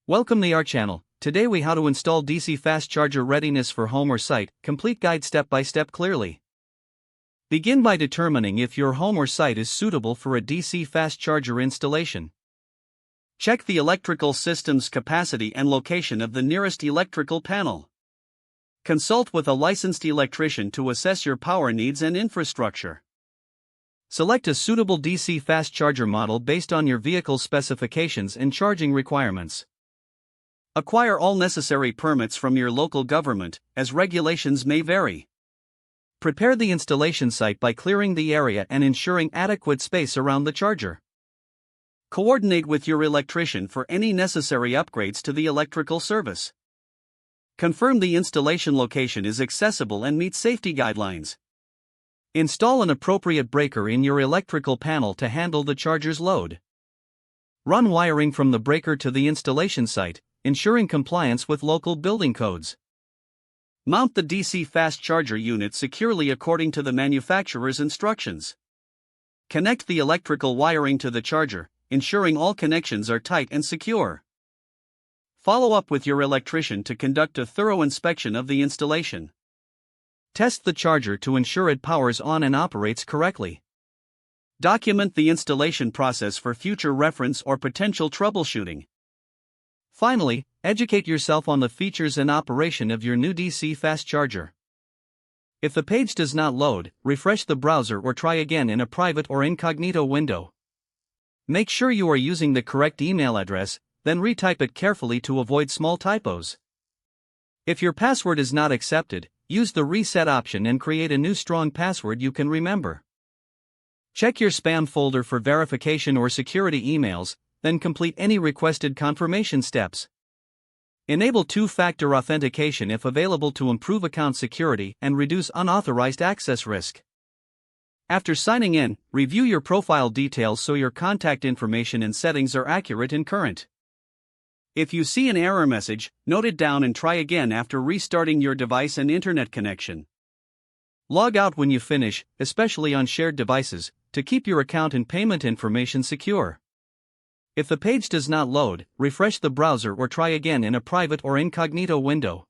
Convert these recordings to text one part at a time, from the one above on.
Welcome to our channel. Today we how to install DC fast charger readiness for home or site, complete guide step by step clearly. Begin by determining if your home or site is suitable for a DC fast charger installation. Check the electrical system's capacity and location of the nearest electrical panel. Consult with a licensed electrician to assess your power needs and infrastructure. Select a suitable DC fast charger model based on your vehicle's specifications and charging requirements. Acquire all necessary permits from your local government, as regulations may vary. Prepare the installation site by clearing the area and ensuring adequate space around the charger. Coordinate with your electrician for any necessary upgrades to the electrical service. Confirm the installation location is accessible and meets safety guidelines. Install an appropriate breaker in your electrical panel to handle the charger's load. Run wiring from the breaker to the installation site, ensuring compliance with local building codes. Mount the DC fast charger unit securely according to the manufacturer's instructions. Connect the electrical wiring to the charger, ensuring all connections are tight and secure. Follow up with your electrician to conduct a thorough inspection of the installation. Test the charger to ensure it powers on and operates correctly. Document the installation process for future reference or potential troubleshooting. Finally, educate yourself on the features and operation of your new DC fast charger. If the page does not load, refresh the browser or try again in a private or incognito window. Make sure you are using the correct email address, then retype it carefully to avoid small typos. If your password is not accepted, use the reset option and create a new strong password you can remember. Check your spam folder for verification or security emails, then complete any requested confirmation steps. Enable two-factor authentication if available to improve account security and reduce unauthorized access risk. After signing in, review your profile details so your contact information and settings are accurate and current. If you see an error message, note it down and try again after restarting your device and internet connection. Log out when you finish, especially on shared devices, to keep your account and payment information secure. If the page does not load, refresh the browser or try again in a private or incognito window.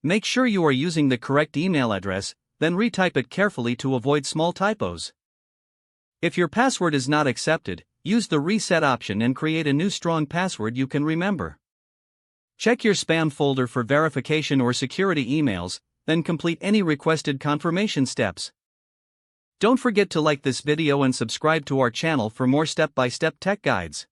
Make sure you are using the correct email address, then retype it carefully to avoid small typos. If your password is not accepted, use the reset option and create a new strong password you can remember. Check your spam folder for verification or security emails, then complete any requested confirmation steps. Don't forget to like this video and subscribe to our channel for more step-by-step tech guides.